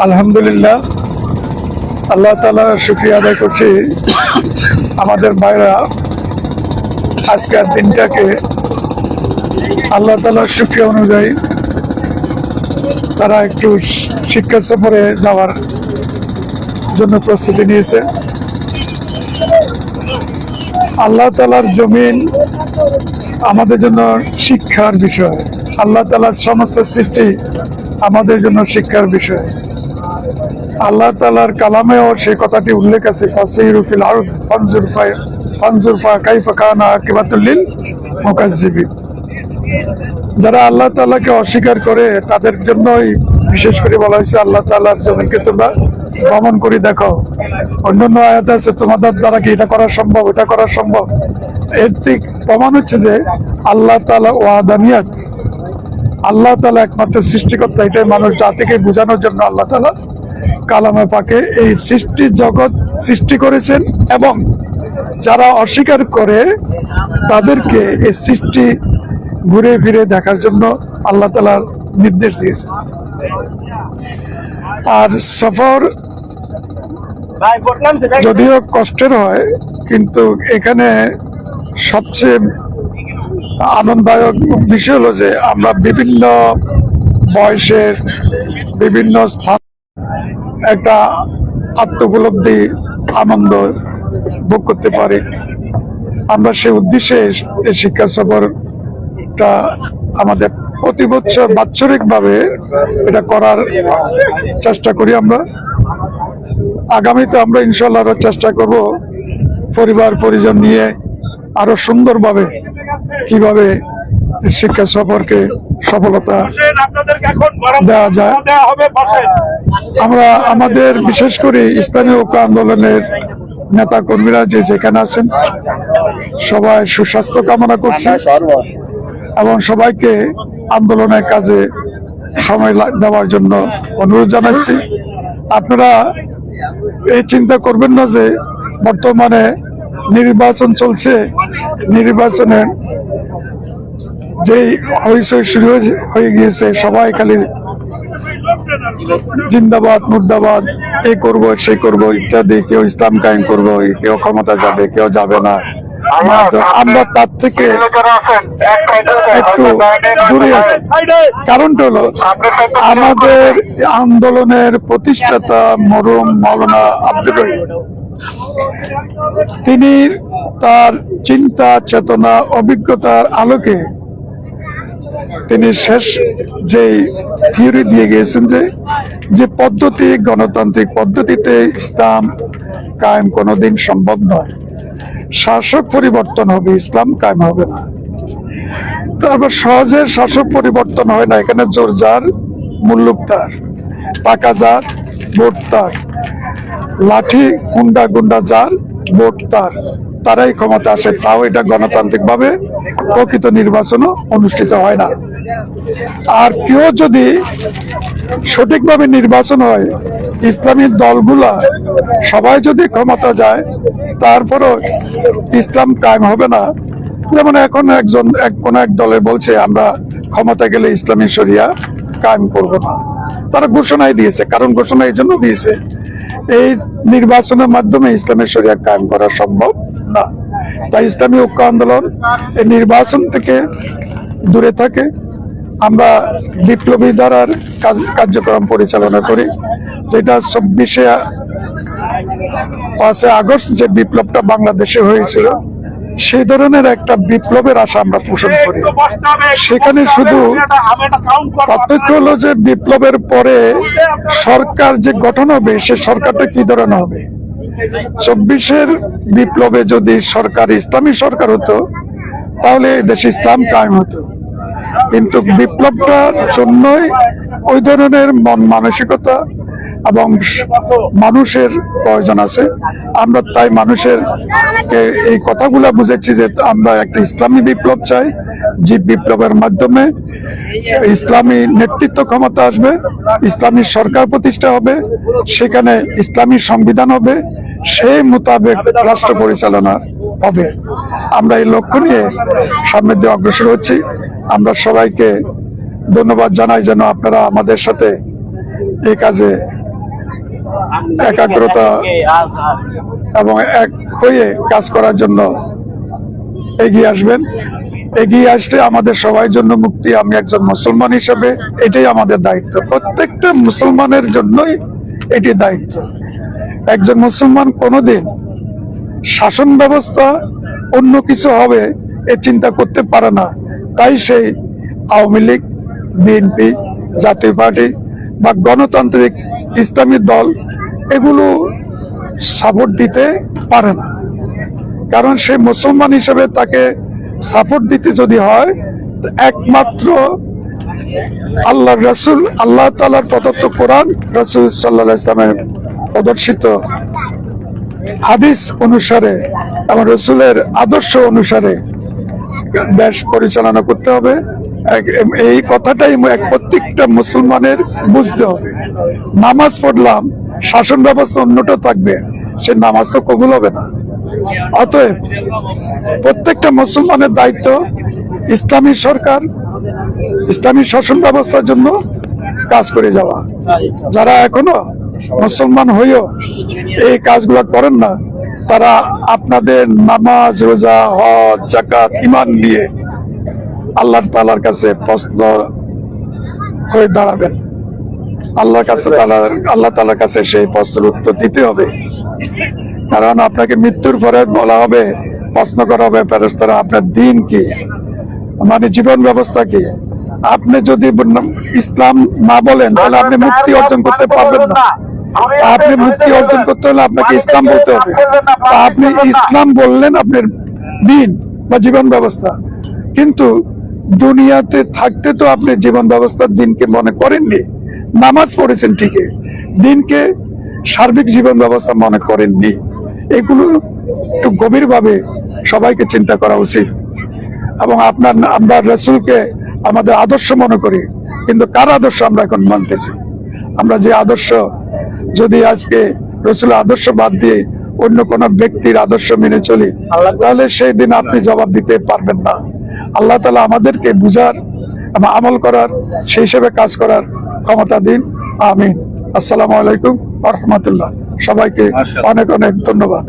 আলহামদুলিল্লাহ, আল্লাহ তাআলা শুকরিয়া আদায় করছি। আমাদের ভাইরা আজকের দিনটাকে আল্লাহ তাআলার শুকরিয়া অনুযায়ী তারা একটু শিক্ষা সফরে যাওয়ার জন্য প্রস্তুতি নিয়েছে। আল্লাহ তাআলার জমিন আমাদের জন্য শিক্ষার বিষয়। আল্লাহ তাআলার সমস্ত সৃষ্টি আমাদের জন্য শিক্ষার বিষয়। আল্লাহ তাআলার কালামেও সেই কথাটি উল্লেখ আছে, ফাসিরু ফিল আরদ ফানজুর কাইফা কানা আকিবাতুল লিল মুকাজ্জিবিন। যারা আল্লাহ তাআলাকে অস্বীকার করে তাদের জন্যই বিশেষ করে বলা হয়েছে আল্লাহ তাআলার জমিনকে তোমরা ভ্রমণ করে দেখো। অন্যান্য আয়াত আছে তোমাদের দ্বারা কি এটা করা সম্ভব, এটা করা সম্ভব। এর ঠিক প্রমাণ হচ্ছে যে আল্লাহ তাআলা ওয়াহদানিয়াত, আল্লাহ তাআলা একমাত্র সৃষ্টিকর্তা, এটাই মানুষ জাতিকে বোঝানোর জন্য আল্লাহ তাআলা কালামে পাকে এই সৃষ্টি জগৎ সৃষ্টি করেছেন এবং যারা অস্বীকার করে তাদেরকে এই সৃষ্টি ঘুরে ফিরে দেখার জন্য আল্লাহ তাআলা নির্দেশ দিয়েছেন। আর সফর যদিও কষ্টের হয়, কিন্তু এখানে সবচেয়ে আনন্দদায়ক বিষয় হলো যে আমরা বিভিন্ন বয়সের বিভিন্ন স্থান একটা আত্মোপলব্ধি আনন্দ ভোগ করতে পারি। আমরা সেই উদ্দেশ্যে এই শিক্ষা সফরটা আমাদের প্রতি বছর বাৎসরিকভাবে এটা করার চেষ্টা করি। আমরা আগামীতে আমরা ইনশাআল্লাহ চেষ্টা করব পরিবার পরিজন নিয়ে আরো সুন্দরভাবে কিভাবে শিক্ষা সফরকে সফলতা দেওয়া যায়। আমরা আমাদের বিশেষ করে স্থানীয় ঐক্য আন্দোলনের নেতা কর্মীরা যে যেখানে আছেন সবাই সুস্বাস্থ্য কামনা করছি এবং সবাইকে আন্দোলনের কাজে সময় দেওয়ার জন্য অনুরোধ জানাচ্ছি। আপনারা এই চিন্তা করবেন না যে বর্তমানে নির্বাচন চলছে, নির্বাচনের যেই হইচই শুরু হয়ে গিয়েছে, সবাই খালি জিন্দাবাদ মুর্দাবাদ, এই করবো সেই করবো ইত্যাদি, কেউ ইসলাম কায়েম করবো, কেউ ক্ষমতা যাবে, কেউ যাবে না। আমরা তার থেকে একটু দূরে আছি। কারণটা হলো আমাদের আন্দোলনের প্রতিষ্ঠাতা মরহুম মাওলানা আব্দুর রহিম, তিনি তার চিন্তা চেতনা অভিজ্ঞতার আলোকে তিনি শেষ যে থিওরি দিয়ে গিয়েছেন যে পদ্ধতি গণতান্ত্রিক পদ্ধতিতে ইসলাম কায়েম কোনোদিন সম্ভব নয়। শাসক পরিবর্তন হবে, ইসলাম কায়েম হবে না। তারপর সহজে শাসক পরিবর্তন হয় না, এখানে জোর যার মুল্লুক তার, টাকা যার ভোট তার, লাঠি গুন্ডা গুন্ডা যার ভোট তার, তারাই ক্ষমতা আসে। তাও এটা গণতান্ত্রিক ভাবে প্রকৃত নির্বাচনও অনুষ্ঠিত হয় না। আর কেউ যদি সঠিকভাবে নির্বাচন হয়, ইসলামী দলগুলা সবাই যদি ক্ষমতা যায়, তারপরও ইসলাম কায়েম হবে না। যেমন এখন কোন এক দলে বলছে আমরা ক্ষমতা গেলে ইসলামী শরিয়া কায়েম করব না। তারা ঘোষণাই দিয়েছে, কারণ ঘোষণা এই জন্য দিয়েছে এই নির্বাচনের মাধ্যমে ইসলামী শরিয়া কায়েম করা সম্ভব না। তাই ইসলামী ঐক্য আন্দোলন এই নির্বাচন থেকে দূরে থাকে। আমরা বিপ্লবী ধারার কার্যক্রম পরিচালনা করি, যেটা 5 আগস্ট যে বিপ্লবটা বাংলাদেশে হয়েছিল, সেই ধরনের একটা বিপ্লবের আশা আমরা পোষণ করি। সেখানে শুধু পার্থক্য হলো যে বিপ্লবের পরে সরকার যে গঠন হবে, সে সরকারটা কি ধরনের হবে। 24-এর বিপ্লবে যদি সরকার ইসলামী সরকার হতো, তাহলে দেশে ইসলাম কায়েম হতো। কিন্তু বিপ্লবটার জন্যই ওই ধরনের মন মানসিকতা এবং মানুষের প্রয়োজন আছে। আমরা তাই মানুষের এই কথাগুলা বুঝেছি যে আমরা একটা ইসলামী বিপ্লব চাই, যে বিপ্লবের মাধ্যমে ইসলামী নেতৃত্ব ক্ষমতা আসবে, ইসলামী সরকার প্রতিষ্ঠা হবে, সেখানে ইসলামী সংবিধান হবে, সেই মোতাবেক রাষ্ট্র পরিচালনা হবে। আমরা এই লক্ষ্য নিয়ে সামনের দিকে অগ্রসর হচ্ছি। আমরা সবাইকে ধন্যবাদ জানাই যেন আপনারা আমাদের সাথে এই কাজে একাগ্রতা এবং এক হয়ে কাজ করার জন্য এগিয়ে আসবেন। এগিয়ে আসলে আমাদের সবার জন্য মুক্তি। আমি একজন মুসলমান হিসেবে এটাই আমাদের দায়িত্ব, প্রত্যেকটা মুসলমানের জন্যই এটি দায়িত্ব। একজন মুসলমান কোনোদিন শাসন ব্যবস্থা অন্য কিছু হবে এ চিন্তা করতে পারে না। তাই সেই আওয়ামী লীগ, বিএনপি, জাতীয় পার্টি বা গণতান্ত্রিক ইসলামী দল এগুলো সাপোর্ট দিতে পারে না। কারণ সে মুসলমান হিসেবে তাকে সাপোর্ট দিতে যদি হয়, একমাত্র আল্লাহ রসুল, আল্লাহ তাআলার প্রদত্ত কোরআন, রসুল সাল্লাল্লাহু আলাইহি ওয়াসাল্লামের প্রদর্শিত হাদিস অনুসারে এবং রসুলের আদর্শ অনুসারে দেশ পরিচালনা করতে হবে। এই কথাটাই প্রত্যেকটা মুসলমানের বুঝতে হবে। নামাজ পড়লাম, শাসন ব্যবস্থা অন্যটা থাকবে, সে নামাজ তো কবুল হবে না। অতএব প্রত্যেকটা মুসলমানের দায়িত্ব ইসলামী সরকার, ইসলামী শাসন ব্যবস্থার জন্য কাজ করে যাওয়া। যারা এখনো মুসলমান হয়েও এই কাজগুলো করেন না, তারা আপনাদের নামাজ, রোজা, হজ, যাকাত, ঈমান নিয়ে আল্লাহ তাআলার কাছে প্রশ্ন হয়ে দাঁড়াবেন। আল্লাহ তাআলার কাছে সেই প্রশ্নের উত্তর দিতে হবে। কারণ আপনাকে মৃত্যুর পরে বলা হবে, প্রশ্ন করা হবে ফেরেশতারা, আপনার দিন কি, মানে জীবন ব্যবস্থা কি। আপনি যদি ইসলাম না বলেন তাহলে আপনি মুক্তি অর্জন করতে পারবেন না। আপনি মুক্তি অর্জন করতে হলে আপনাকে ইসলাম বলতে হবে। আপনি ইসলাম বললেন আপনার দিন বা জীবন ব্যবস্থা, কিন্তু দুনিয়াতে থাকতে তো আপনি জীবন ব্যবস্থার দিনকে মনে করেননি। নামাজ পড়েছেন ঠিকই, দিনকে সার্বিক জীবন ব্যবস্থা মনে করেননি। এগুলো একটু গভীরভাবে সবাইকে চিন্তা করা উচিত। এবং আমরা রাসূলকে আমাদের আদর্শ মনে করি, কিন্তু কার আদর্শ আমরা এখন মানতেছি? আমরা যে আদর্শ, যদি আজকে রাসূলের আদর্শ বাদ দিয়ে অন্য কোন ব্যক্তির আদর্শ মেনে চলি, তাহলে সেই দিন আপনি জবাব দিতে পারবেন না। আল্লাহ তাআলা আমাদেরকে বুঝার এবং আমল করার, সেই হিসেবে কাজ করার ক্ষমতা দিন। আমিন। আসসালামু আলাইকুম ওয়া রাহমাতুল্লাহ। সবাইকে অনেক অনেক ধন্যবাদ।